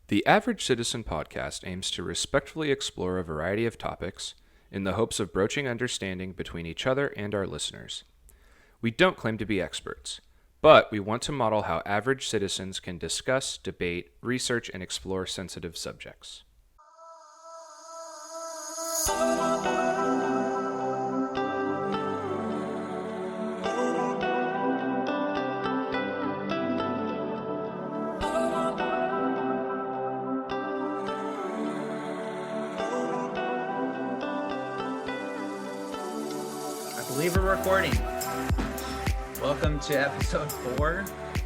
The Average Citizen podcast aims to respectfully explore a variety of topics in the hopes of broaching understanding between each other and our listeners. We don't claim to be experts, but we want to model how average citizens can discuss, debate, research, and explore sensitive subjects. I believe we're recording. Welcome to episode 4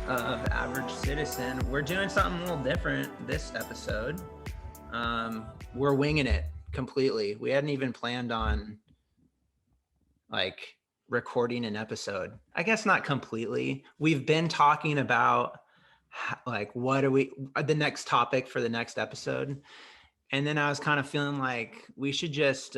of Average Citizen. We're doing something a little different this episode. We're winging it completely. We hadn't even planned on recording an episode. I guess not completely. We've been talking about what are the next topic for the next episode. And then I was kind of feeling like we should just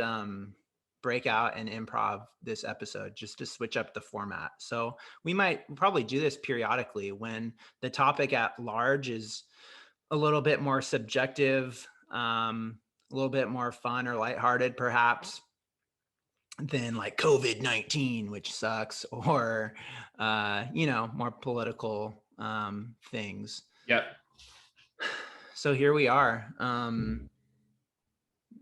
break out and improv this episode just to switch up the format. So we might probably do this periodically when the topic at large is a little bit more subjective, a little bit more fun or lighthearted perhaps than like COVID-19, which sucks, or, more political things. Yep. So here we are.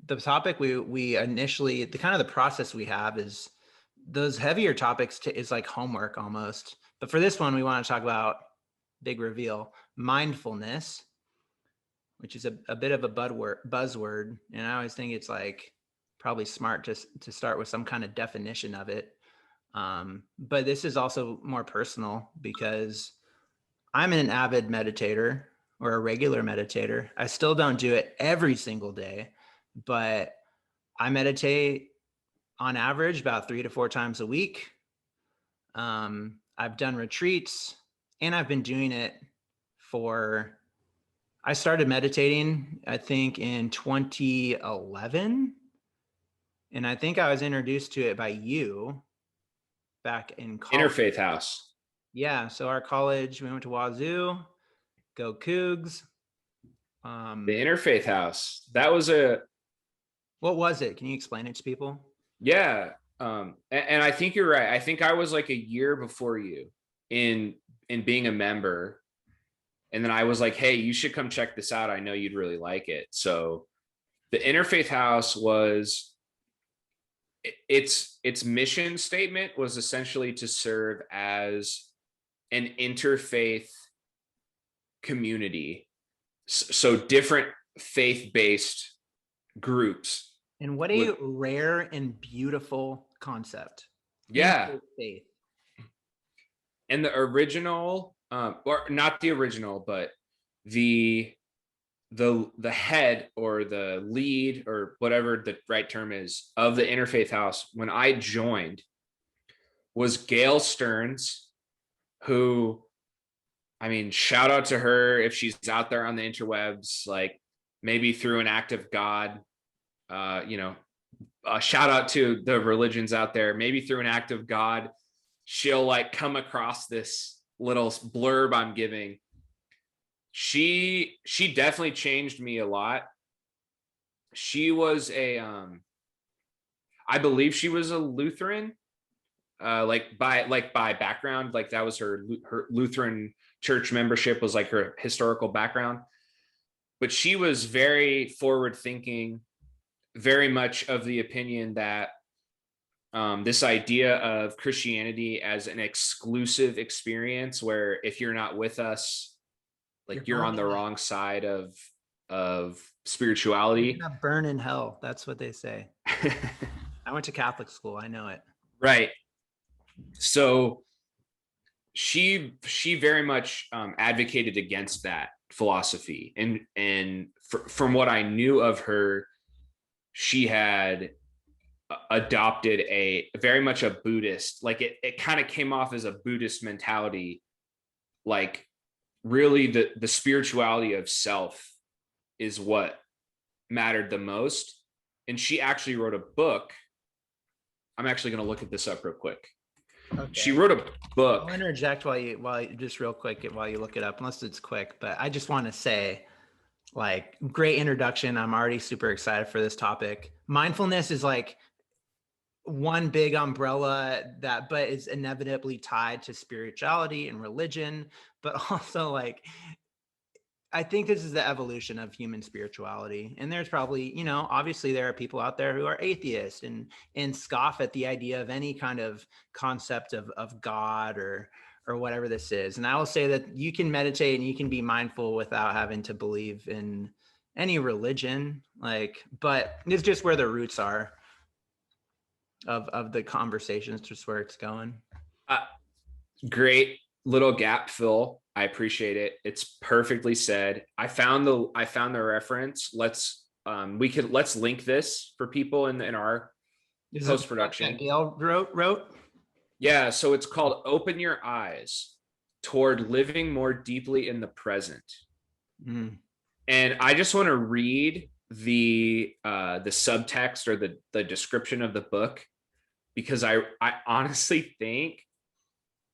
The topic we initially, the process we have is those heavier topics is like homework almost. But for this one, we want to talk about, big reveal, mindfulness, which is a bit of a buzzword. And I always think it's like probably smart to start with some kind of definition of it. But this is also more personal because I'm an avid meditator or a regular meditator. I still don't do it every single day, but I meditate on average about 3 to 4 times a week. I've done retreats and I've been doing it I started meditating, I think in 2011. And I think I was introduced to it by you back in college. Interfaith House. Yeah. So our college, we went to Wazoo, go Cougs. The Interfaith House. That was What was it? Can you explain it to people? Yeah. And I think you're right. I think I was like a year before you in being a member. And then I was like, hey, you should come check this out. I know you'd really like it. So the Interfaith House was, its mission statement was essentially to serve as an interfaith community. So different faith-based groups. And what a rare and beautiful concept. Yeah. Faith. And the original, or not the original, but the head or the lead or whatever the right term is of the Interfaith House when I joined was Gail Stearns, who, I mean, shout out to her if she's out there on the interwebs, like maybe through an act of God, shout out to the religions out there, maybe through an act of God, she'll like come across this little blurb I'm giving. She definitely changed me a lot. She was I believe she was a Lutheran, by background, like that was her Lutheran church membership was like her historical background. But she was very forward thinking, very much of the opinion that this idea of Christianity as an exclusive experience where if you're not with us, like you're on the wrong side of spirituality. You're gonna burn in hell. That's what they say. I went to Catholic school. I know it. Right. So she very much advocated against that philosophy. And from what I knew of her, she had adopted very much a Buddhist, like it kind of came off as a Buddhist mentality, like really the spirituality of self is what mattered the most. And she actually wrote a book. I'm actually going to look at this up real quick. Okay. She wrote a book. I'll interject while you just real quick while you look it up, unless it's quick. But I just want to say, Like, great introduction. I'm already super excited for this topic. Mindfulness is like one big umbrella that, but is inevitably tied to spirituality and religion, but also like, I think this is the evolution of human spirituality. And there's probably, obviously there are people out there who are atheists and scoff at the idea of any kind of concept of God or whatever this is. And I will say that you can meditate and you can be mindful without having to believe in any religion, like, but it's just where the roots are of the conversations, just where it's going. Great little gap fill. I appreciate it. It's perfectly said. I found the reference. Let's link this for people in our post production. Gail wrote. Yeah, so it's called "Open Your Eyes Toward Living More Deeply in the Present." And I just want to read the subtext or the description of the book, because I honestly think,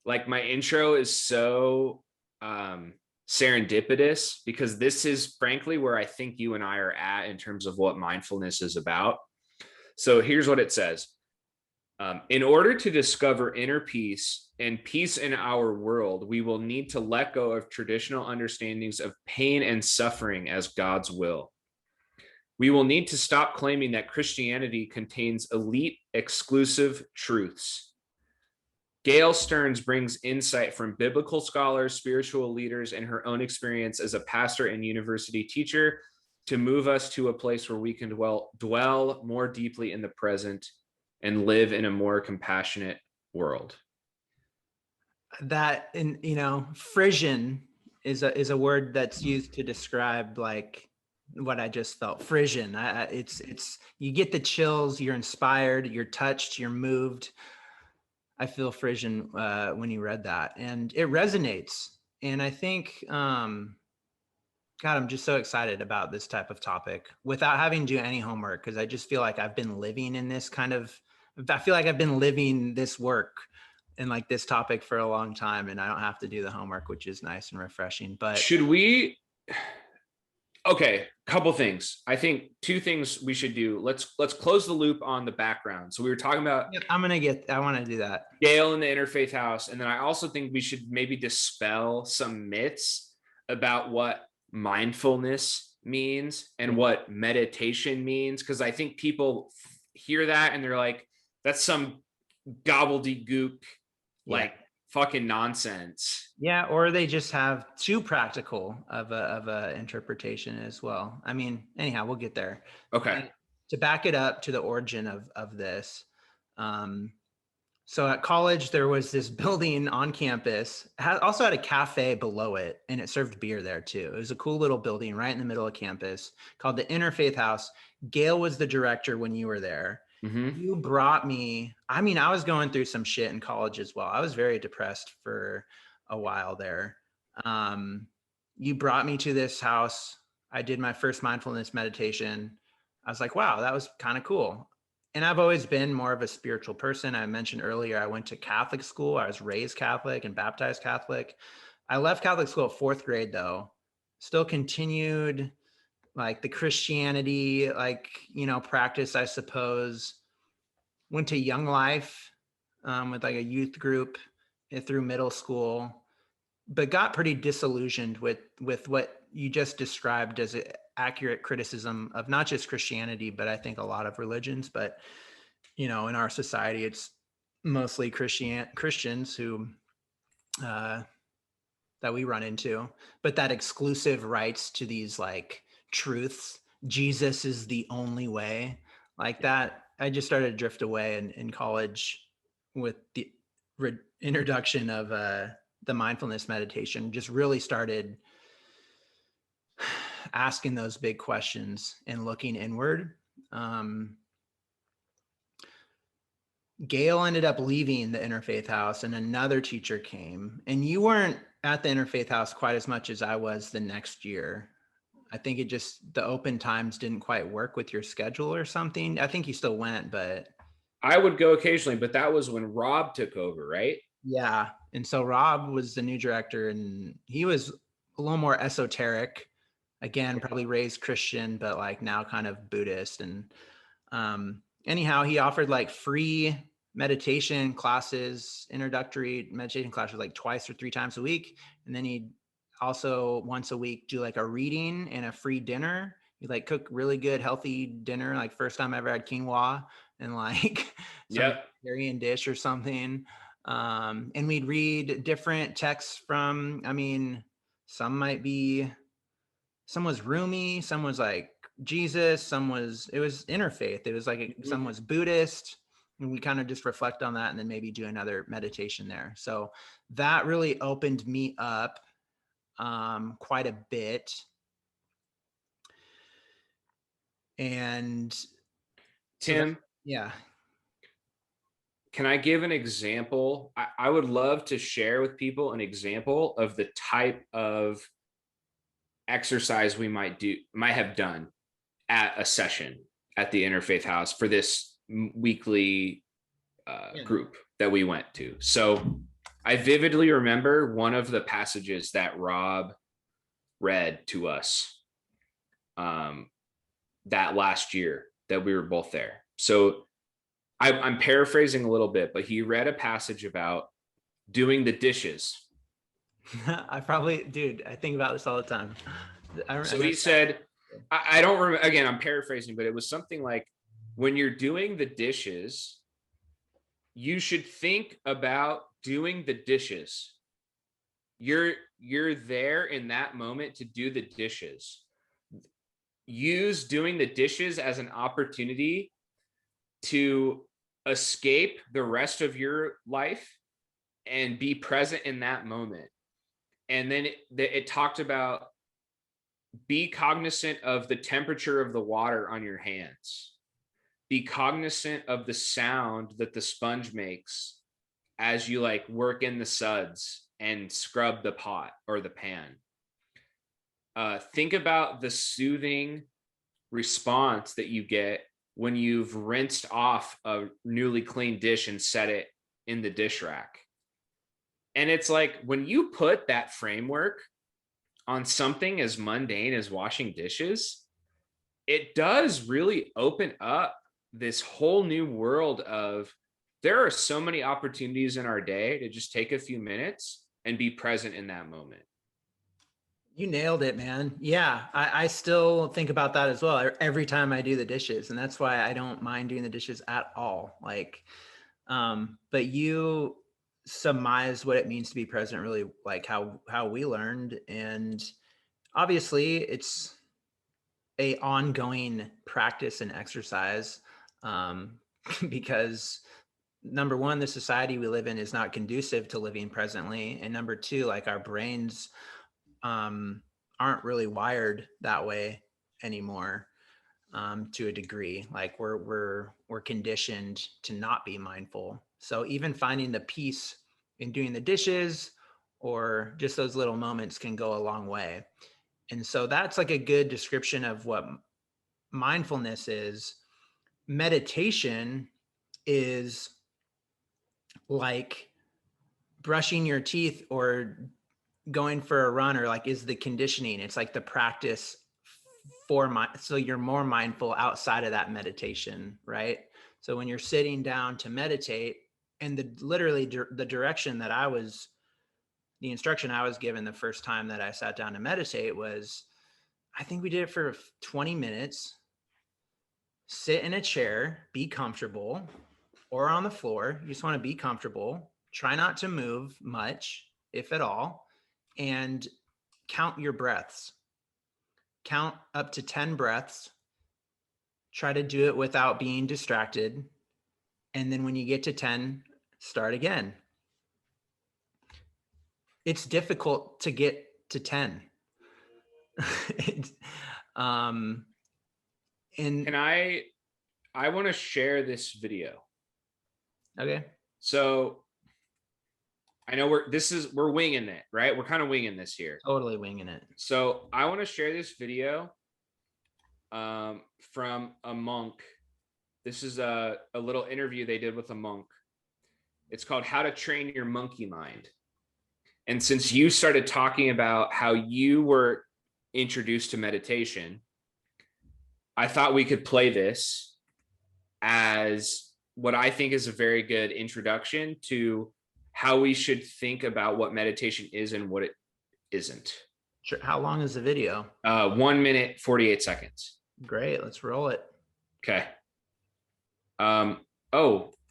like, my intro is so serendipitous, because this is frankly where I think you and I are at in terms of what mindfulness is about. So here's what it says. In order to discover inner peace and peace in our world, we will need to let go of traditional understandings of pain and suffering as God's will. We will need to stop claiming that Christianity contains elite, exclusive truths. Gail Stearns brings insight from biblical scholars, spiritual leaders, and her own experience as a pastor and university teacher to move us to a place where we can dwell more deeply in the present and live in a more compassionate world. That, and frisson is a word that's used to describe like what I just felt. Frisson. It's you get the chills, you're inspired, you're touched, you're moved. I feel frisson when you read that, and it resonates. And I think, God, I'm just so excited about this type of topic without having to do any homework, because I just feel like I've been living in this kind of, I feel like I've been living this work and like this topic for a long time, and I don't have to do the homework, which is nice and refreshing. But should we? Okay, couple things. I think two things we should do. Let's close the loop on the background. So we were talking about. I want to do that. Gail in the Interfaith House, and then I also think we should maybe dispel some myths about what mindfulness means and what meditation means, because I think people hear that and they're like, that's some gobbledygook, like fucking nonsense. Yeah, or they just have too practical of a interpretation as well. I mean, anyhow, we'll get there. Okay. And to back it up to the origin of this, so at college there was this building on campus, also had a cafe below it, and it served beer there too. It was a cool little building right in the middle of campus called the Interfaith House. Gail was the director when you were there. Mm-hmm. You brought me, I mean, I was going through some shit in college as well. I was very depressed for a while there. You brought me to this house. I did my first mindfulness meditation. I was like, wow, that was kind of cool. And I've always been more of a spiritual person. I mentioned earlier, I went to Catholic school. I was raised Catholic and baptized Catholic. I left Catholic school at 4th grade though. Still continued like the Christianity, like, practice, I suppose. Went to Young Life with like a youth group through middle school, but got pretty disillusioned with what you just described as an accurate criticism of not just Christianity, but I think a lot of religions. But, in our society, it's mostly Christians who that we run into, but that exclusive rights to these like truths, Jesus is the only way, like that. I just started to drift away in college with the introduction of the mindfulness meditation. Just really started asking those big questions and looking inward. Gail ended up leaving the Interfaith House and another teacher came, and you weren't at the Interfaith House quite as much as I was the next year. I think it just, the open times didn't quite work with your schedule or something. I think you still went, but I would go occasionally, but that was when Rob took over, right? Yeah. And so Rob was the new director, and he was a little more esoteric. again, probably raised Christian, but like now kind of Buddhist. And anyhow, he offered like free meditation classes, introductory meditation classes, like twice or three times a week. And then he'd also once a week do like a reading and a free dinner. He'd like cook really good, healthy dinner. Like first time I ever had quinoa and like some Yep. vegetarian dish or something. And we'd read different texts from, I mean, some was Rumi, some was like Jesus, it was interfaith. It was like, some was Buddhist. And we kind of just reflect on that and then maybe do another meditation there. So that really opened me up quite a bit. And Tim, yeah. can I give an example? I would love to share with people an example of the type of exercise we might have done at a session at the Interfaith House for this weekly group that we went to. So I vividly remember one of the passages that Rob read to us that last year that we were both there. So I'm paraphrasing a little bit, but he read a passage about doing the dishes. I think about this all the time. So he said, I don't remember, again, I'm paraphrasing, but it was something like, when you're doing the dishes, you should think about doing the dishes. You're there in that moment to do the dishes. Use doing the dishes as an opportunity to escape the rest of your life and be present in that moment. And then it talked about, be cognizant of the temperature of the water on your hands. Be cognizant of the sound that the sponge makes as you like work in the suds and scrub the pot or the pan. Think about the soothing response that you get when you've rinsed off a newly cleaned dish and set it in the dish rack. And it's like, when you put that framework on something as mundane as washing dishes, it does really open up this whole new world of, there are so many opportunities in our day to just take a few minutes and be present in that moment. You nailed it, man. Yeah, I still think about that as well every time I do the dishes. And that's why I don't mind doing the dishes at all. Like, but you surmise what it means to be present, really like how we learned. And obviously it's a ongoing practice and exercise, because number one, the society we live in is not conducive to living presently. And number two, like our brains aren't really wired that way anymore, to a degree. Like we're conditioned to not be mindful. So even finding the peace in doing the dishes or just those little moments can go a long way. And so that's like a good description of what mindfulness is. Meditation is like brushing your teeth or going for a run, or like is the conditioning. It's like the practice so you're more mindful outside of that meditation, right? So when you're sitting down to meditate, and the direction that the instruction I was given the first time that I sat down to meditate was, I think we did it for 20 minutes, sit in a chair, be comfortable, or on the floor. You just want to be comfortable, try not to move much, if at all, and count your breaths. Count up to 10 breaths. Try to do it without being distracted. And then when you get to 10, start again. It's difficult to get to 10. And Can I want to share this video. Okay. So I know we're winging it, right? We're kind of winging this here. Totally winging it. So I want to share this video from a monk. This is a little interview they did with a monk. It's called How to Train Your Monkey Mind. And since you started talking about how you were introduced to meditation, I thought we could play this as what I think is a very good introduction to how we should think about what meditation is and what it isn't. Sure. How long is the video? 1 minute, 48 seconds. Great. Let's roll it. Okay.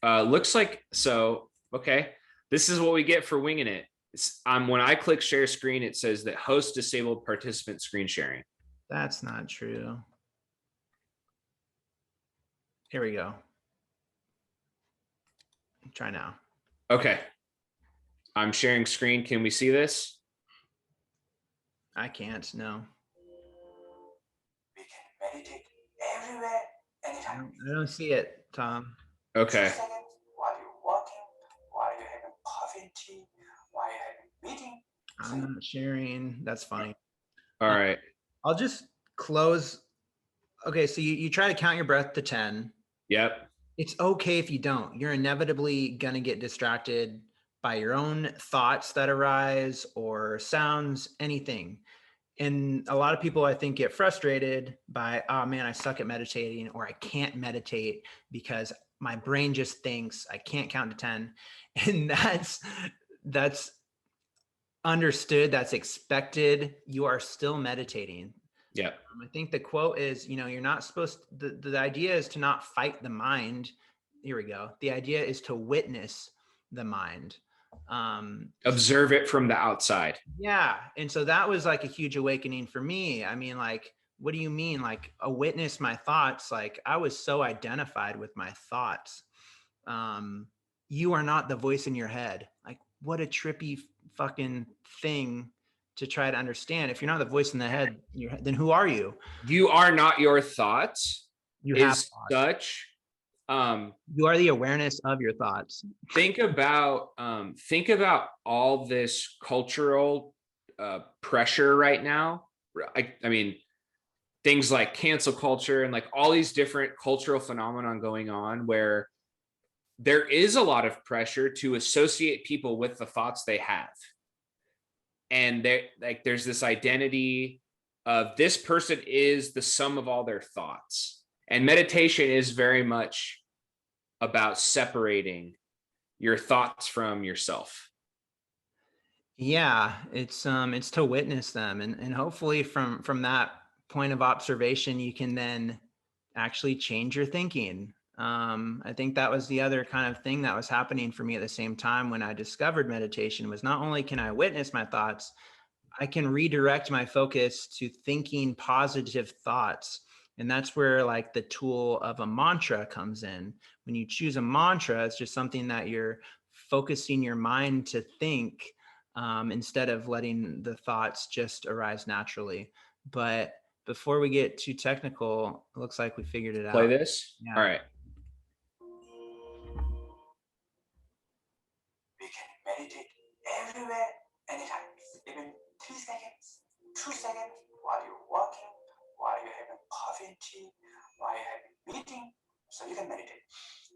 Looks like, so, okay. This is what we get for winging it. When I click share screen, it says that host disabled participant screen sharing. That's not true. Here we go. Try now. Okay. I'm sharing screen. Can we see this? I can't, no. We can meditate everywhere, anytime. I don't see it, Tom. Okay. 2 seconds while you're walking, while you're having coffee and tea, while you're having meeting. I'm not sharing. That's fine. All right. I'll just close. Okay, so you try to count your breath to 10. Yep. It's okay if you don't. You're inevitably going to get distracted by your own thoughts that arise or sounds, anything. And a lot of people, I think, get frustrated by, oh man, I suck at meditating, or I can't meditate because my brain just thinks I can't count to 10. And that's understood. That's expected. You are still meditating. Yeah. I think the quote is, you're not supposed to, the idea is to not fight the mind. Here we go. The idea is to witness the mind. Observe it from the outside. Yeah. And so that was like a huge awakening for me. I mean, like, what do you mean? Like, a witness my thoughts? Like, I was so identified with my thoughts. You are not the voice in your head. Like, what a trippy fucking thing to try to understand. If you're not the voice in the head, then who are you? You are not your thoughts. You have is thoughts. such. You are the awareness of your thoughts. Think about all this cultural pressure right now. I mean, things like cancel culture and like all these different cultural phenomenon going on where there is a lot of pressure to associate people with the thoughts they have. And there's this identity of this person is the sum of all their thoughts. And meditation is very much about separating your thoughts from yourself. Yeah, it's to witness them, and hopefully from that point of observation, you can then actually change your thinking. I think that was the other kind of thing that was happening for me at the same time when I discovered meditation, was not only can I witness my thoughts, I can redirect my focus to thinking positive thoughts. And that's where like the tool of a mantra comes in. When you choose a mantra, it's just something that you're focusing your mind to think, instead of letting the thoughts just arise naturally. But before we get too technical, it looks like we figured it out. Play this? Yeah. All right. We can meditate everywhere, anytime. Even 3 seconds, 2 seconds while you're walking, while you're having coffee and tea, while you're having meeting. So you can meditate.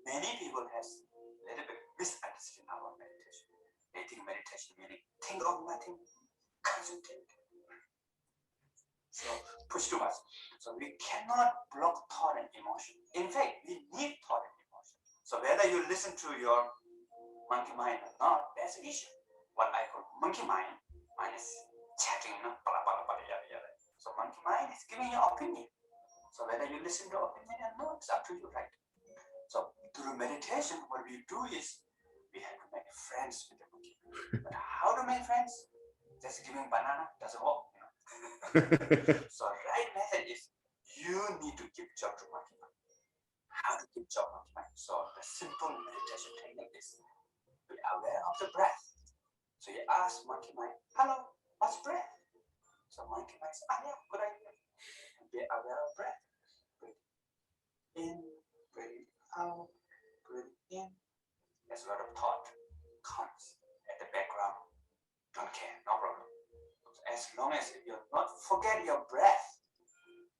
Many people have a little bit misunderstanding about meditation. They think meditation meaning think of nothing, concentrate. So push too much. So we cannot block thought and emotion. In fact, we need thought and emotion. So whether you listen to your monkey mind or not, that's the issue. What I call monkey mind is chatting, blah, blah, blah, blah, yada, yada. So monkey mind is giving you opinion. So whether you listen to opinion or not, it's up to you, right? So through meditation, what we do is we have to make friends with the monkey. But how to make friends? Just giving banana doesn't work. So right method is you need to give job to monkey mind. How to give job monkey mind? So the simple meditation technique is be aware of the breath. So you ask monkey mind, hello, what's breath? So monkey mind says, yeah, good idea. And be aware of breath. Breathe in, breathe out, breathe in. There's a lot of thought comes at the background. Don't care, no problem. As long as you not forget your breath,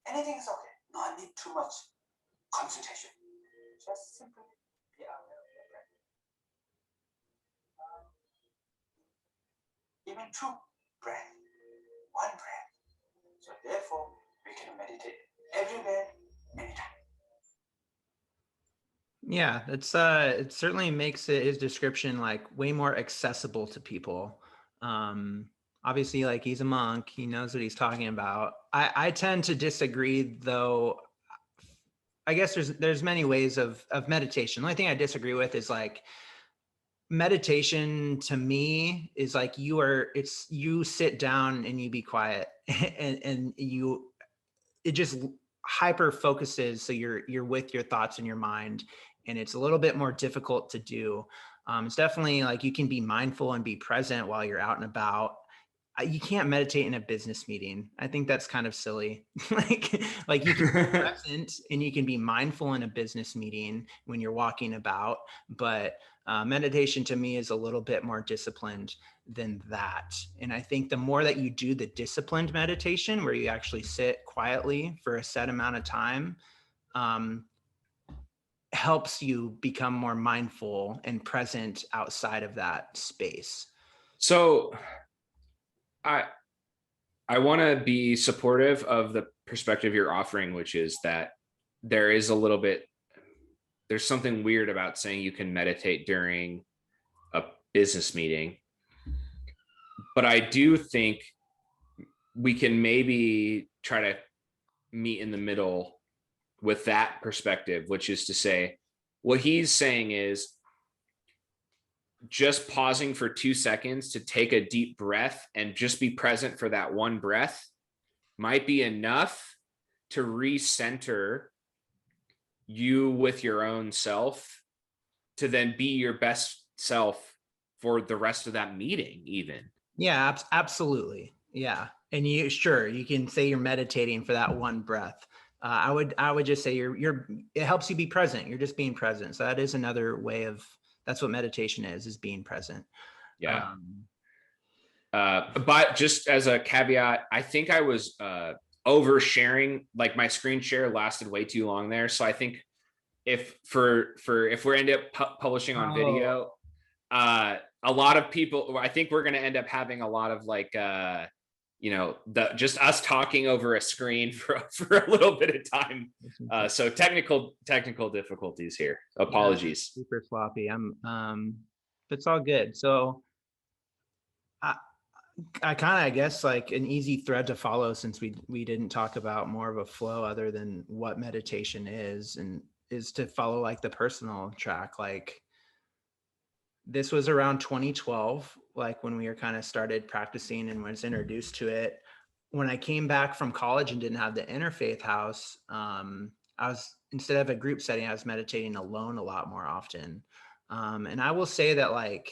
anything is okay. No need too much concentration. Just simply be aware of your breath. Even two breath, one breath. So meditate everywhere, anytime. Yeah, it certainly makes his description like way more accessible to people. Obviously, like he's a monk, he knows what he's talking about. I tend to disagree, though. I guess there's many ways of meditation. The only thing I disagree with is like meditation to me is like you sit down and you be quiet and it just hyper focuses, so you're with your thoughts in your mind, and it's a little bit more difficult to do. It's definitely like you can be mindful and be present while you're out and about. You can't meditate in a business meeting. I think that's kind of silly. like you can be present and you can be mindful in a business meeting when you're walking about, but meditation to me is a little bit more disciplined than that. And I think the more that you do the disciplined meditation, where you actually sit quietly for a set amount of time, helps you become more mindful and present outside of that space. So I want to be supportive of the perspective you're offering, which is that there's something weird about saying you can meditate during a business meeting. But I do think we can maybe try to meet in the middle with that perspective, which is to say, what he's saying is just pausing for 2 seconds to take a deep breath and just be present for that one breath might be enough to recenter you with your own self, to then be your best self for the rest of that meeting even. Yeah, absolutely. Yeah. And you can say you're meditating for that one breath. I would just say it helps you be present. You're just being present. So that is another way that's what meditation is being present. Yeah. But just as a caveat, I think I was oversharing, like my screen share lasted way too long there. So I think if we end up publishing on video, a lot of people, I think we're going to end up having a lot of like, just us talking over a screen for a little bit of time. So technical difficulties here. Apologies. Yeah, super sloppy. It's all good. So I kind of, I guess, like an easy thread to follow, since we didn't talk about more of a flow other than what meditation is, and is to follow like the personal track. Like this was around 2012, like when we were kind of started practicing and was introduced to it. When I came back from college and didn't have the interfaith house, I was, instead of a group setting, I was meditating alone a lot more often. And I will say that like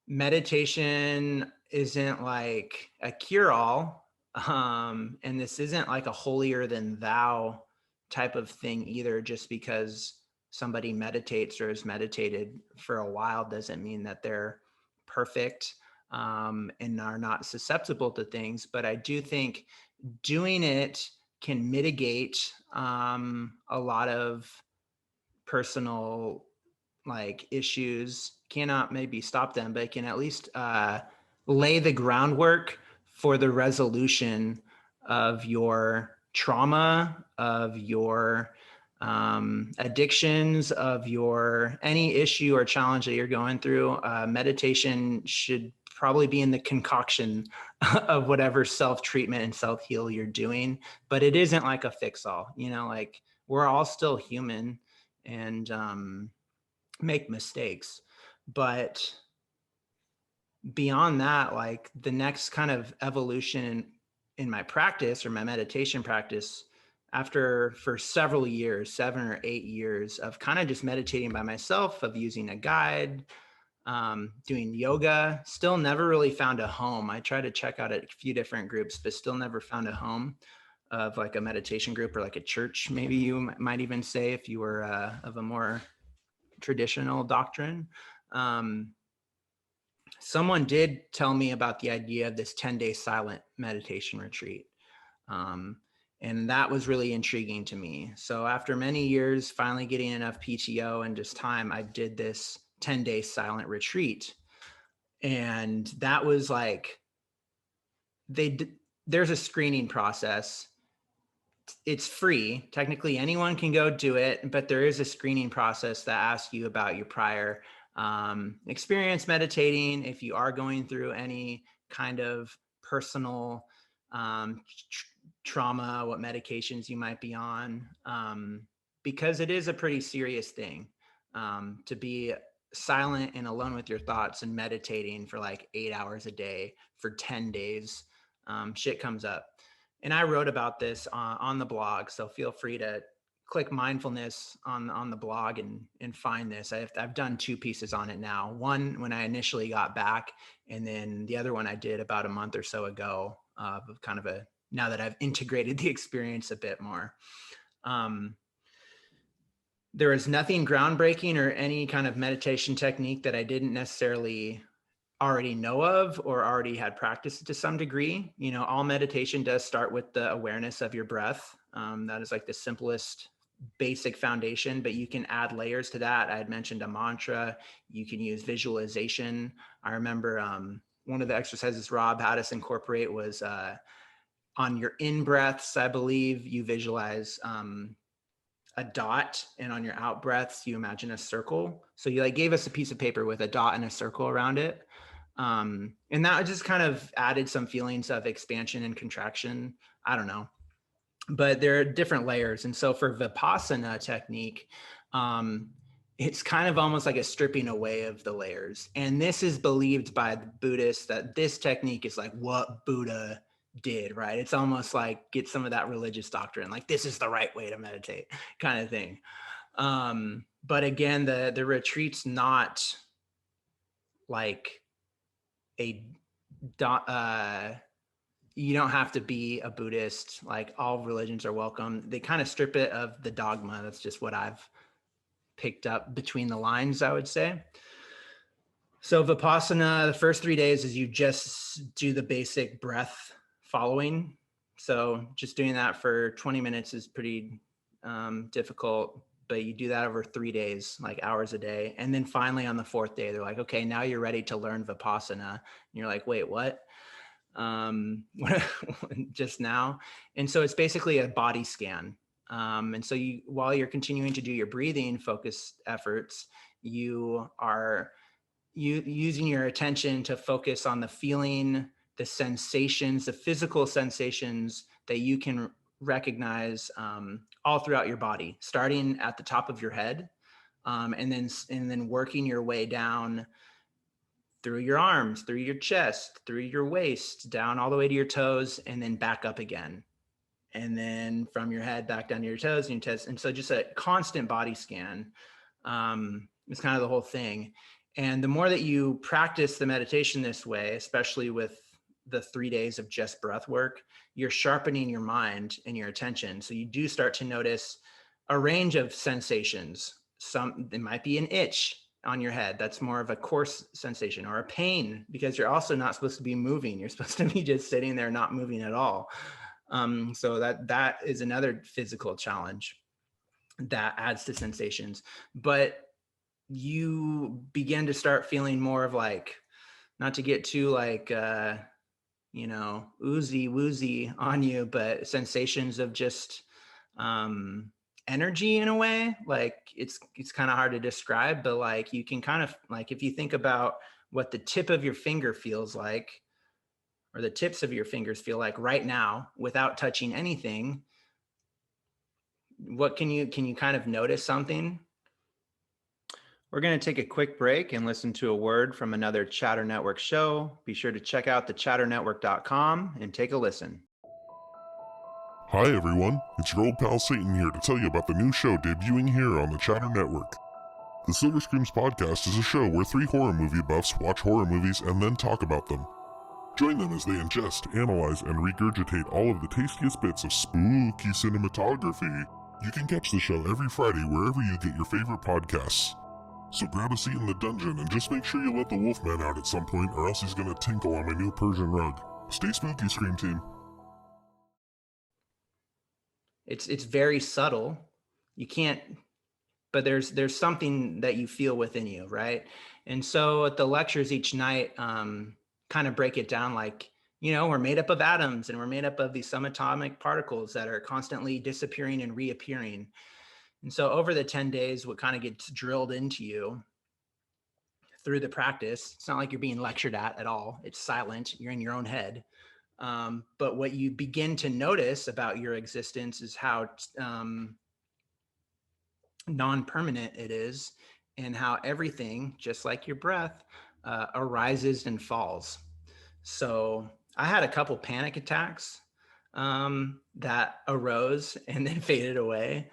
meditation isn't like a cure-all, and this isn't like a holier than thou type of thing either. Just because somebody meditates or has meditated for a while doesn't mean that they're perfect, and are not susceptible to things. But I do think doing it can mitigate a lot of personal like issues. Cannot maybe stop them, but it can at least lay the groundwork for the resolution of your trauma, of your addictions, of your any issue or challenge that you're going through. Meditation should probably be in the concoction of whatever self-treatment and self-heal you're doing, but it isn't like a fix-all. Like we're all still human and make mistakes. But beyond that, like the next kind of evolution in my practice or my meditation practice, for several years, 7 or 8 years of kind of just meditating by myself, of using a guide, doing yoga, still never really found a home. I tried to check out a few different groups, but still never found a home of like a meditation group or like a church, maybe you might even say, if you were of a more traditional doctrine. Someone did tell me about the idea of this 10-day silent meditation retreat. And that was really intriguing to me. So after many years, finally getting enough PTO and just time, I did this 10-day silent retreat. And that was like, there's a screening process. It's free. Technically, anyone can go do it, but there is a screening process that asks you about your prior experience meditating, if you are going through any kind of personal trauma, what medications you might be on, because it is a pretty serious thing to be silent and alone with your thoughts and meditating for like 8 hours a day for 10 days. Shit comes up. And I wrote about this on the blog, so feel free to click mindfulness on the blog and find this. I've done 2 pieces on it now. One when I initially got back, and then the other one I did about a month or so ago, kind of now that I've integrated the experience a bit more. There is nothing groundbreaking or any kind of meditation technique that I didn't necessarily already know of or already had practiced to some degree. You know, all meditation does start with the awareness of your breath. That is like the simplest basic foundation, but you can add layers to that. I had mentioned a mantra. You can use visualization. I remember one of the exercises Rob had us incorporate was on your in breaths, I believe you visualize a dot, and on your out breaths, you imagine a circle. So you like gave us a piece of paper with a dot and a circle around it. And that just kind of added some feelings of expansion and contraction. I don't know, but there are different layers. And so for Vipassana technique, it's kind of almost like a stripping away of the layers. And this is believed by the Buddhists that this technique is like what Buddha did, right? It's almost like get some of that religious doctrine, like this is the right way to meditate kind of thing. But again, the retreat's not like you don't have to be a Buddhist. Like all religions are welcome. They kind of strip it of the dogma. That's just what I've picked up between the lines, I would say. So Vipassana, the first 3 days is you just do the basic breath following. So just doing that for 20 minutes is pretty difficult, but you do that over 3 days, like hours a day. And then finally on the 4th day, they're like, okay, now you're ready to learn Vipassana. And you're like, wait, what? Just now. And so it's basically a body scan. And so while you're continuing to do your breathing focus efforts, you are using your attention to focus on the feeling, the sensations, the physical sensations that you can recognize all throughout your body, starting at the top of your head, and then working your way down through your arms, through your chest, through your waist, down all the way to your toes, and then back up again. And then from your head back down to your toes and your chest. And so just a constant body scan is kind of the whole thing. And the more that you practice the meditation this way, especially with the 3 days of just breath work, you're sharpening your mind and your attention. So you do start to notice a range of sensations. It might be an itch on your head. That's more of a coarse sensation, or a pain, because you're also not supposed to be moving. You're supposed to be just sitting there, not moving at all. So that is another physical challenge that adds to sensations. But you begin to start feeling more of like, not to get too like, oozy woozy on you, but sensations of just energy in a way. Like it's kind of hard to describe, but like you can kind of like, if you think about what the tip of your finger feels like, or the tips of your fingers feel like right now without touching anything, what can you kind of notice something? We're going to take a quick break and listen to a word from another Chatter Network show. Be sure to check out thechatternetwork.com and take a listen. Hi everyone, it's your old pal Satan here to tell you about the new show debuting here on the Chatter Network. The Silver Screams podcast is a show where 3 horror movie buffs watch horror movies and then talk about them. Join them as they ingest, analyze, and regurgitate all of the tastiest bits of spooky cinematography. You can catch the show every Friday wherever you get your favorite podcasts. So grab a seat in the dungeon and just make sure you let the Wolfman out at some point, or else he's gonna tinkle on my new Persian rug. Stay spooky, Scream Team. It's very subtle. You can't, but there's something that you feel within you, right? And so at the lectures each night, kind of break it down like we're made up of atoms, and we're made up of these subatomic particles that are constantly disappearing and reappearing. And so over the 10 days, what kind of gets drilled into you through the practice, it's not like you're being lectured at all. It's silent. You're in your own head. But what you begin to notice about your existence is how non-permanent it is, and how everything, just like your breath, arises and falls. So I had a couple panic attacks that arose and then faded away.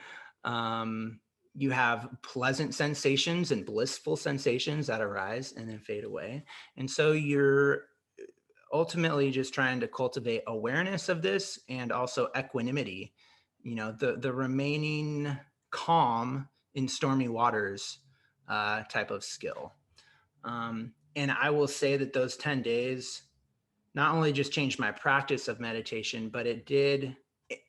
You have pleasant sensations and blissful sensations that arise and then fade away. And so you're ultimately just trying to cultivate awareness of this, and also equanimity, the remaining calm in stormy waters type of skill. And I will say that those 10 days not only just changed my practice of meditation, but it did,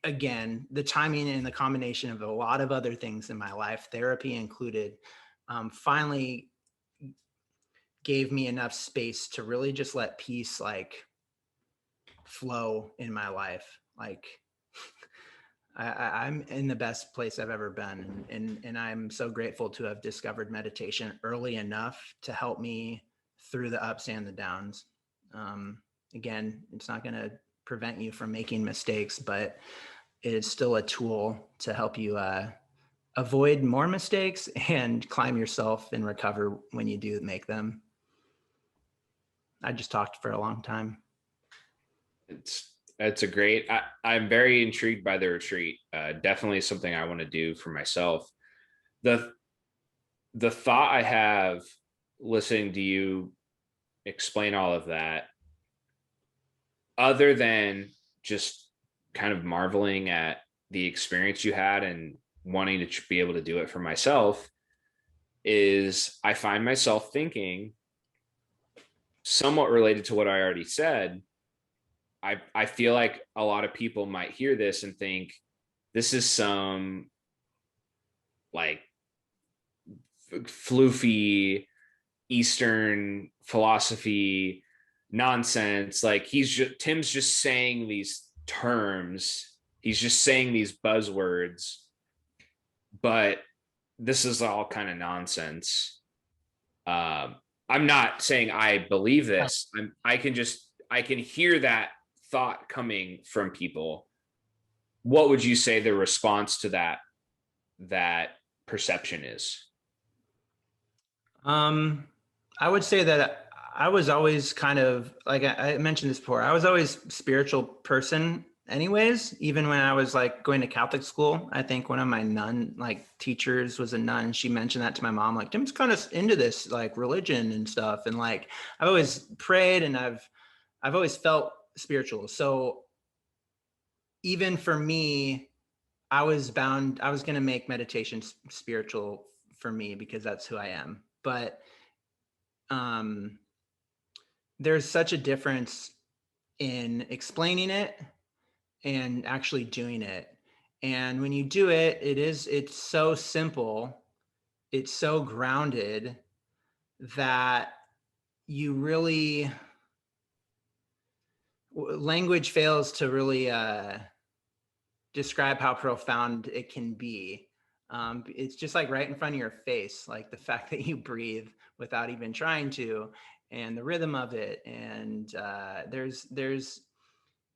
again, the timing and the combination of a lot of other things in my life, therapy included, finally gave me enough space to really just let peace like flow in my life. Like I'm in the best place I've ever been. And I'm so grateful to have discovered meditation early enough to help me through the ups and the downs. Again, it's not going to prevent you from making mistakes, but it is still a tool to help you avoid more mistakes and climb yourself and recover when you do make them. I just talked for a long time. It's a great, I'm very intrigued by the retreat. Definitely something I want to do for myself. The thought I have listening to you explain all of that, other than just kind of marveling at the experience you had and wanting to be able to do it for myself, is I find myself thinking, somewhat related to what I already said, I feel like a lot of people might hear this and think this is some like floofy Eastern philosophy nonsense. Like Tim's just saying these terms. He's just saying these buzzwords, but this is all kind of nonsense. I'm not saying I believe this. I can hear that thought coming from people. What would you say the response to that perception is? I would say that I was always kind of, like I mentioned this before, I was always a spiritual person anyways, even when I was like going to Catholic school. I think one of my teachers was a nun. She mentioned that to my mom, like, Tim's kind of into this like religion and stuff. And like, I've always prayed, and I've always felt spiritual. So even for me, I was going to make meditation spiritual for me because that's who I am. But there's such a difference in explaining it and actually doing it. And when you do it, it's so simple, it's so grounded that you really, language fails to really describe how profound it can be. It's just like right in front of your face, like the fact that you breathe without even trying to, and the rhythm of it. And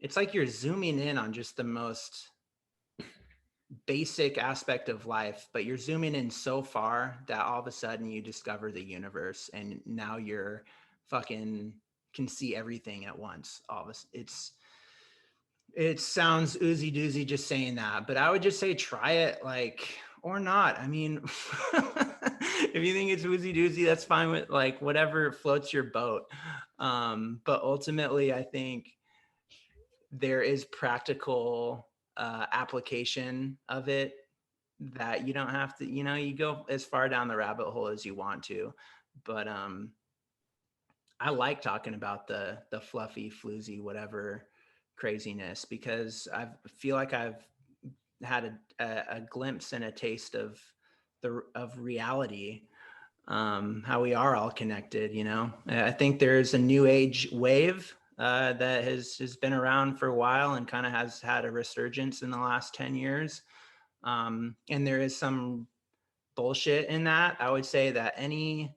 it's like you're zooming in on just the most basic aspect of life, but you're zooming in so far that all of a sudden you discover the universe, and now you're fucking can see everything at once. All of us, it sounds oozy doozy just saying that, but I would just say try it, like, or not. I mean, if you think it's oozy doozy, that's fine, with like whatever floats your boat. But ultimately, I think there is practical application of it, that you don't have to, you go as far down the rabbit hole as you want to. But I like talking about the fluffy, floozy, whatever craziness, because I feel like I've had a glimpse and a taste of reality, how we are all connected. I think there's a new age wave that has been around for a while and kind of has had a resurgence in the last 10 years. And there is some bullshit in that. I would say that any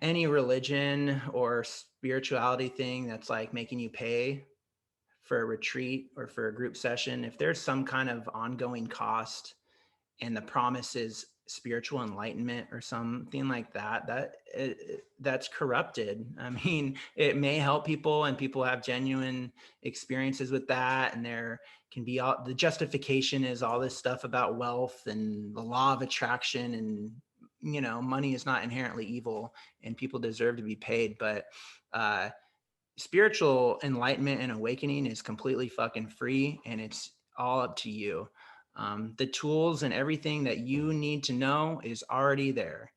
religion or spirituality thing that's like making you pay for a retreat or for a group session, if there's some kind of ongoing cost and the promise is spiritual enlightenment or something like that, that's corrupted. I mean, it may help people and people have genuine experiences with that, and there can be all the justification is all this stuff about wealth and the law of attraction, and money is not inherently evil and people deserve to be paid, but spiritual enlightenment and awakening is completely fucking free, and it's all up to you. The tools and everything that you need to know is already there.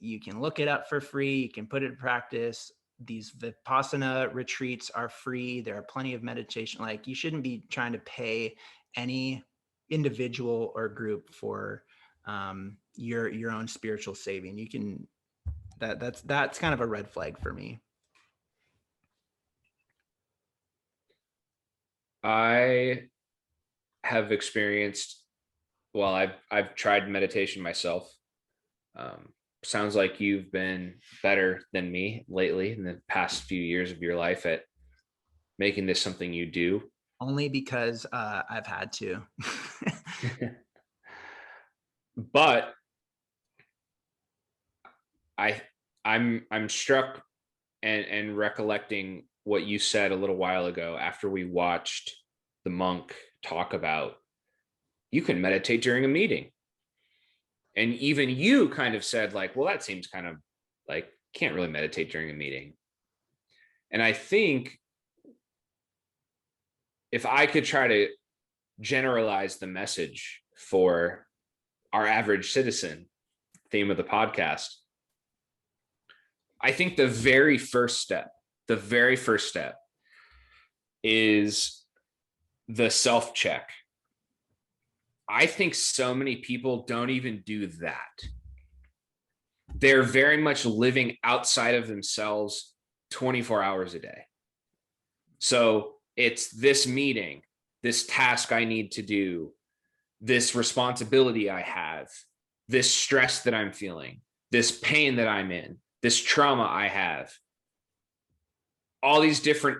You can look it up for free. You can put it in practice. These Vipassana retreats are free. There are plenty of meditation. Like, you shouldn't be trying to pay any individual or group for your own spiritual saving. You can, that's kind of a red flag for me. I have experienced, well, I've tried meditation myself. Sounds like you've been better than me lately in the past few years of your life at making this something you do. Only because I've had to. But I'm struck and recollecting what you said a little while ago after we watched the monk talk about you can meditate during a meeting. And even you kind of said, like, well, that seems kind of like, can't really meditate during a meeting. And I think if I could try to generalize the message for our average citizen, theme of the podcast, I think the very first step is the self-check. I think so many people don't even do that. They're very much living outside of themselves 24 hours a day. So it's this meeting, this task I need to do, this responsibility I have, this stress that I'm feeling, this pain that I'm in, this trauma I have, all these different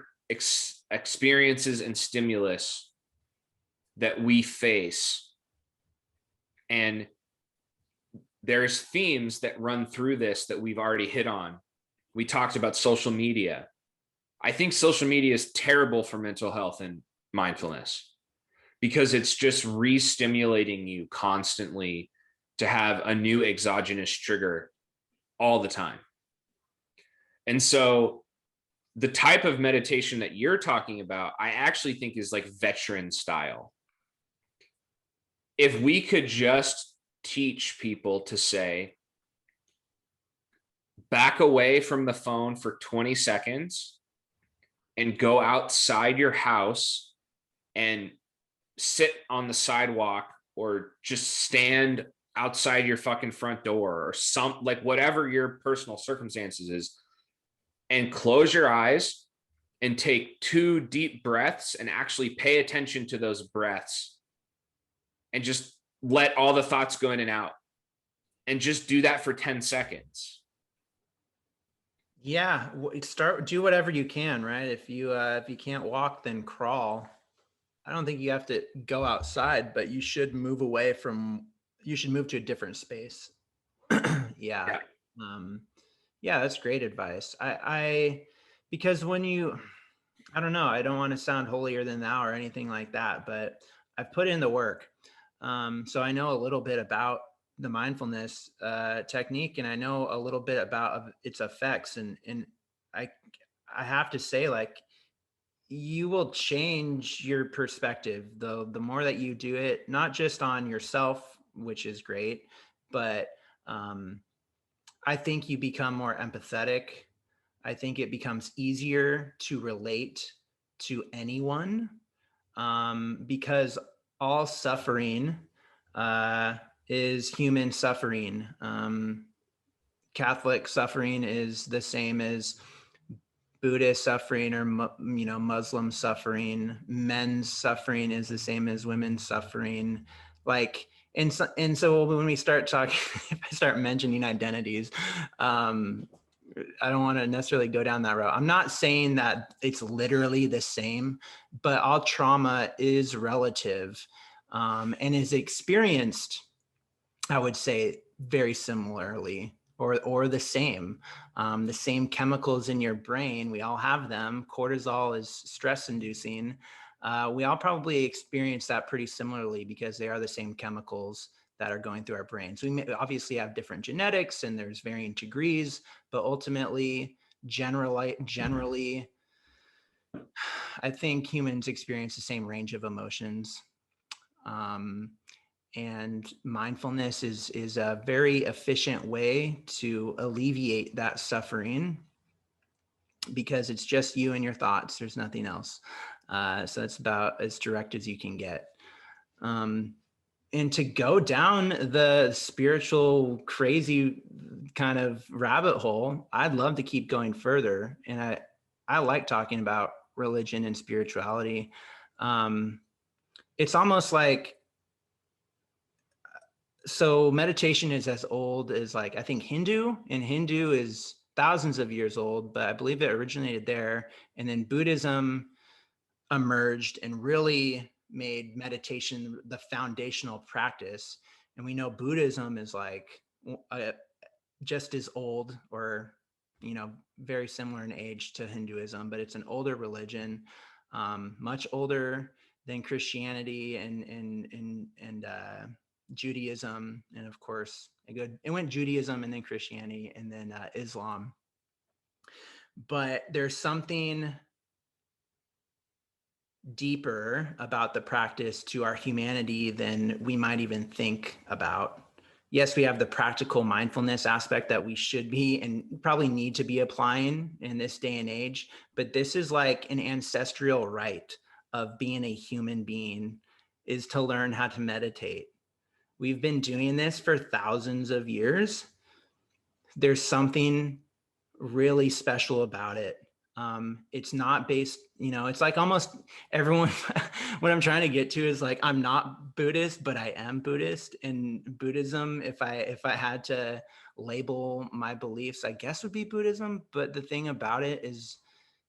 experiences and stimulus that we face. And there's themes that run through this that we've already hit on. We talked about social media. I think social media is terrible for mental health and mindfulness because it's just re-stimulating you constantly to have a new exogenous trigger all the time. And so the type of meditation that you're talking about, I actually think is like veteran style. If we could just teach people to say, back away from the phone for 20 seconds and go outside your house and sit on the sidewalk or just stand outside your fucking front door or like whatever your personal circumstances is, and close your eyes and take 2 deep breaths and actually pay attention to those breaths and just let all the thoughts go in and out and just do that for 10 seconds. Yeah, do whatever you can, right? If you can't walk, then crawl. I don't think you have to go outside, but you should move to a different space. Yeah. Yeah, that's great advice. Because I don't know, I don't want to sound holier than thou or anything like that, but I've put in the work. So I know a little bit about the mindfulness technique, and I know a little bit about its effects. And I have to say, like, you will change your perspective the more that you do it, not just on yourself, which is great, but I think you become more empathetic. I think it becomes easier to relate to anyone, because all suffering is human suffering. Catholic suffering is the same as Buddhist suffering or, Muslim suffering. Men's suffering is the same as women's suffering. Like, and so when we start talking, if I start mentioning identities, I don't want to necessarily go down that route. I'm not saying that it's literally the same, but all trauma is relative, and is experienced, I would say, very similarly or the same. The same chemicals in your brain, we all have them. Cortisol is stress inducing. We all probably experience that pretty similarly because they are the same chemicals that are going through our brains. We may obviously have different genetics and there's varying degrees, but ultimately, generally, I think humans experience the same range of emotions. And mindfulness is a very efficient way to alleviate that suffering because it's just you and your thoughts. There's nothing else. So it's about as direct as you can get. And to go down the spiritual crazy kind of rabbit hole, I'd love to keep going further. And I like talking about religion and spirituality. It's almost like, so meditation is as old as, like, I think Hindu is thousands of years old, but I believe it originated there. And then Buddhism emerged and really made meditation the foundational practice. And we know Buddhism is like just as old, or very similar in age to Hinduism, but it's an older religion, much older than Christianity and Judaism, and of course it went Judaism and then Christianity and then Islam. But there's something deeper about the practice to our humanity than we might even think about. Yes, we have the practical mindfulness aspect that we should be and probably need to be applying in this day and age, but this is like an ancestral right of being a human being, is to learn how to meditate. We've been doing this for thousands of years. There's something really special about it. It's not based, it's like almost everyone, what I'm trying to get to is like, I'm not Buddhist, but I am Buddhist. And Buddhism, if I had to label my beliefs, I guess would be Buddhism. But the thing about it is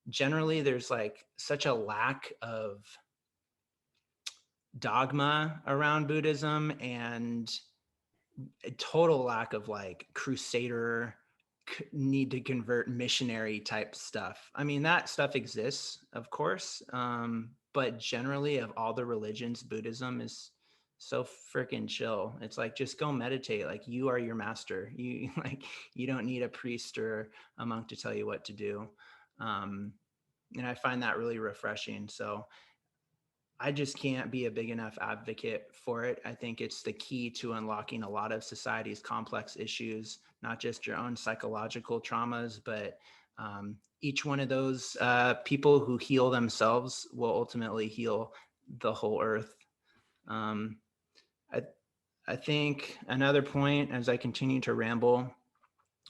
generally there's like such a lack of dogma around Buddhism and a total lack of like crusader need to convert missionary type stuff. I mean, that stuff exists, of course. But generally of all the religions, Buddhism is so freaking chill. It's like, just go meditate. Like, you are your master. You you don't need a priest or a monk to tell you what to do. And I find that really refreshing. So I just can't be a big enough advocate for it. I think it's the key to unlocking a lot of society's complex issues, not just your own psychological traumas, but each one of those people who heal themselves will ultimately heal the whole earth. I think another point, as I continue to ramble,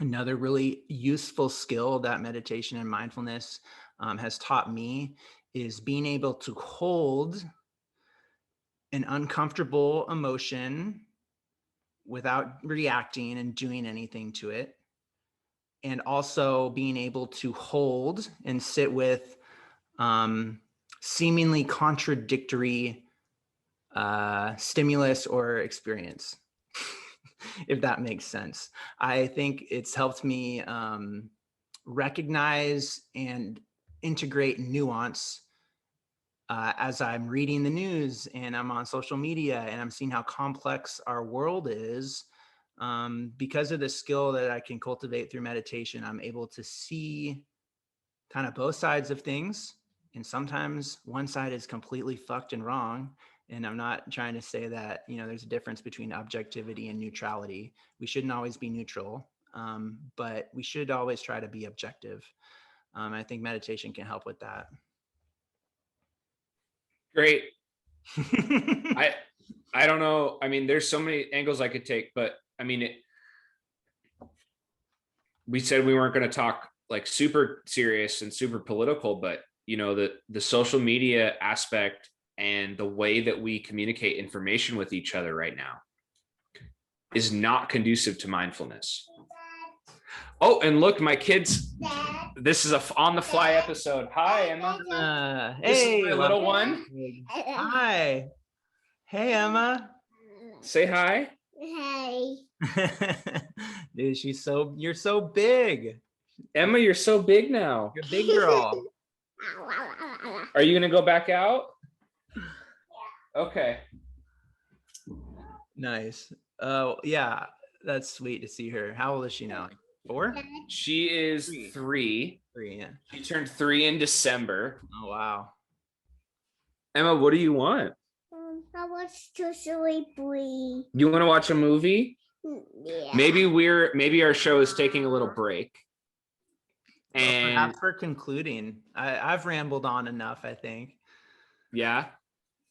another really useful skill that meditation and mindfulness has taught me is being able to hold an uncomfortable emotion without reacting and doing anything to it. And also being able to hold and sit with seemingly contradictory stimulus or experience, if that makes sense. I think it's helped me recognize and integrate nuance as I'm reading the news and I'm on social media and I'm seeing how complex our world is. Because of the skill that I can cultivate through meditation, I'm able to see kind of both sides of things. And sometimes one side is completely fucked and wrong. And I'm not trying to say that, there's a difference between objectivity and neutrality. We shouldn't always be neutral, but we should always try to be objective. I think meditation can help with that. Great. I don't know. I mean, there's so many angles I could take, but I mean, we said we weren't going to talk like super serious and super political, but you know, the social media aspect and the way that we communicate information with each other right now is not conducive to mindfulness. Oh, and look, my kids, this is a on the fly episode. Hi, Emma. This is Hey, my little one. Hi. Hey, Emma. Say hi. Hey. Dude, you're so big. Emma, you're so big now. You're a big girl. Are you gonna go back out? Okay. Nice. Oh, yeah. That's sweet to see her. How old is she now? Like 4? She is 3. 3, yeah. She turned 3 in December. Oh, wow. Emma, what do you want? I want to sleep. You want to watch a movie? Yeah. Maybe our show is taking a little break. And perhaps for concluding, I've rambled on enough, I think. yeah.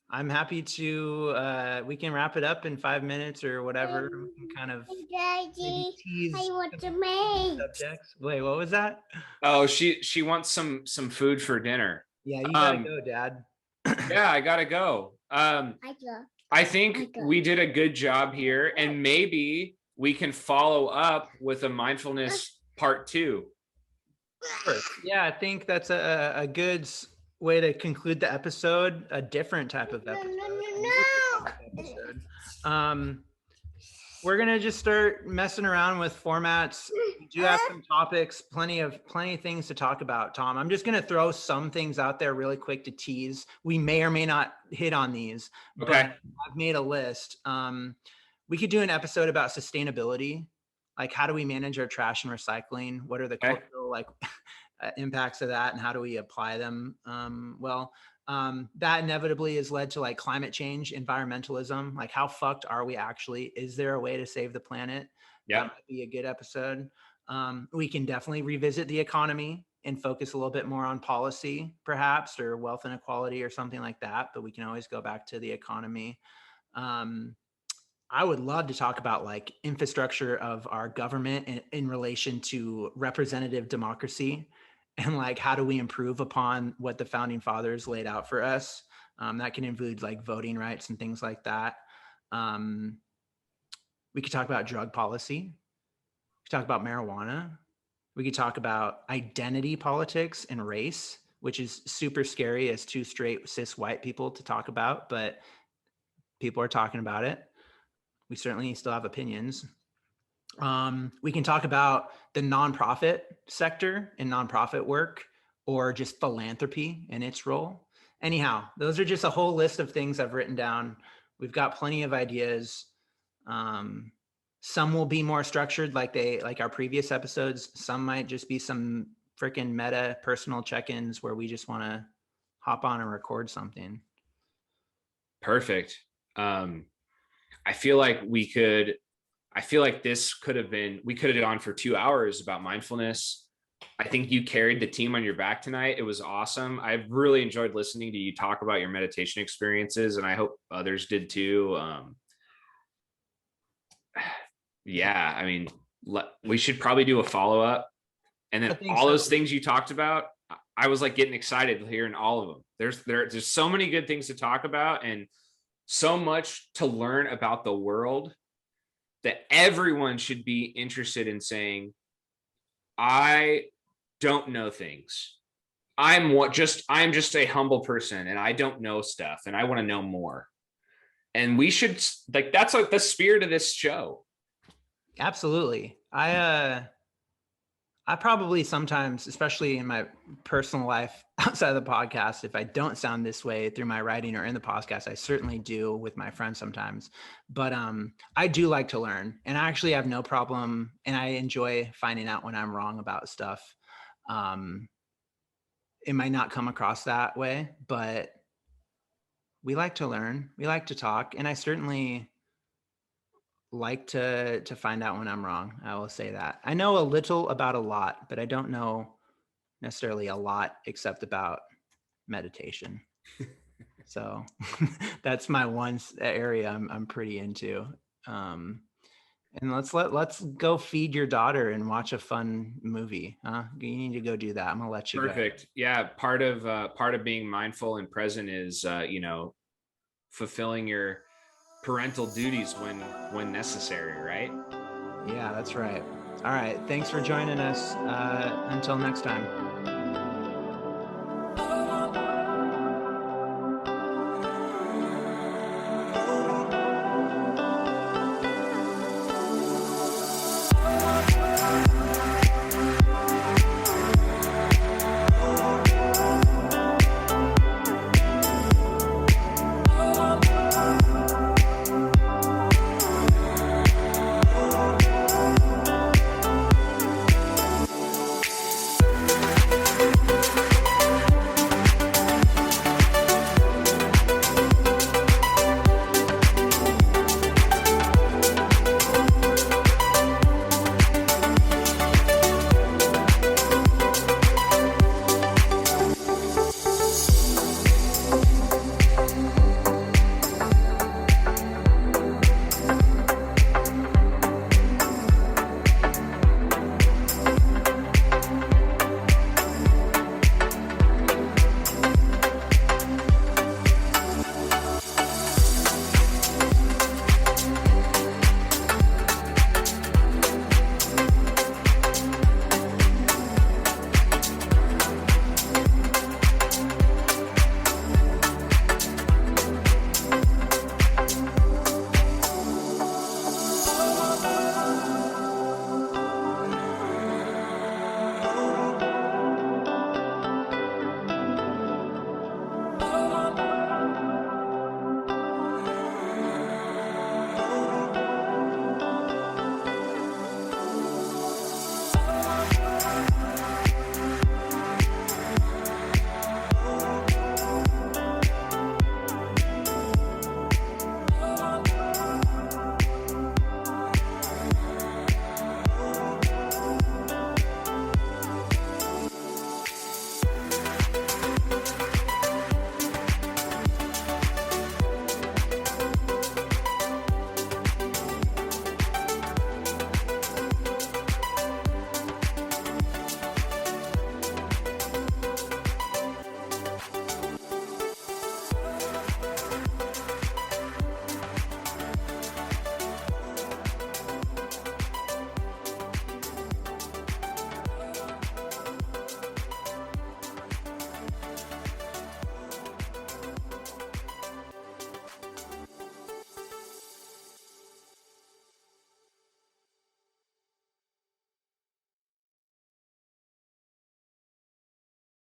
I'm happy to we can wrap it up in 5 minutes or whatever. We can kind of Daddy, tease I want to make. subjects. Wait, what was that? Oh, she wants some food for dinner. Yeah, you gotta go, Dad. Yeah, I gotta go. I I think we did a good job here, and maybe we can follow up with a mindfulness part 2. Yeah, I think that's a good way to conclude the episode. A different type of episode. We're gonna just start messing around with formats. We do have some topics, plenty of things to talk about, Tom. I'm just gonna throw some things out there really quick to tease. We may or may not hit on these, Okay. but I've made a list. We could do an episode about sustainability, like how do we manage our trash and recycling? What are the cultural impacts of that, and how do we apply them? That inevitably has led to like climate change, environmentalism. Like, how fucked are we actually? Is there a way to save the planet? Yeah. That might be a good episode. We can definitely revisit the economy and focus a little bit more on policy, perhaps, or wealth inequality or something like that. But we can always go back to the economy. I would love to talk about like infrastructure of our government in relation to representative democracy, and like how do we improve upon what the founding fathers laid out for us. That can include like voting rights and things like that. We could talk about drug policy. We could talk about marijuana. We could talk about identity politics and race, which is super scary as 2 straight cis white people to talk about, but people are talking about it. We certainly still have opinions. We can talk about the nonprofit sector and nonprofit work, or just philanthropy and its role. Anyhow, those are just a whole list of things I've written down. We've got plenty of ideas. Some will be more structured like our previous episodes. Some might just be some freaking meta personal check-ins where we just want to hop on and record something. Perfect. I feel like we could have gone for 2 hours about mindfulness. I think you carried the team on your back tonight. It was awesome. I've really enjoyed listening to you talk about your meditation experiences, and I hope others did too. Yeah, I mean, we should probably do a follow-up. And then all those things you talked about, I was like getting excited hearing all of them. There's so many good things to talk about, and so much to learn about the world, that everyone should be interested in saying, I don't know things. I'm just a humble person, and I don't know stuff, and I want to know more. And we should, like, that's like the spirit of this show. Absolutely. I probably sometimes, especially in my personal life outside of the podcast, if I don't sound this way through my writing or in the podcast, I certainly do with my friends sometimes. But I do like to learn, and I actually have no problem, and I enjoy finding out when I'm wrong about stuff. It might not come across that way, but we like to learn. We like to talk, and I certainly like to find out when I'm wrong. I will say that. I know a little about a lot, but I don't know necessarily a lot except about meditation. So that's my one area I'm pretty into. And let's go feed your daughter and watch a fun movie. Huh? You need to go do that. I'm gonna let you Perfect. Yeah. Part of being mindful and present is, fulfilling your parental duties when necessary, right? go. Yeah, that's right. All right. Thanks for joining us. Until next time.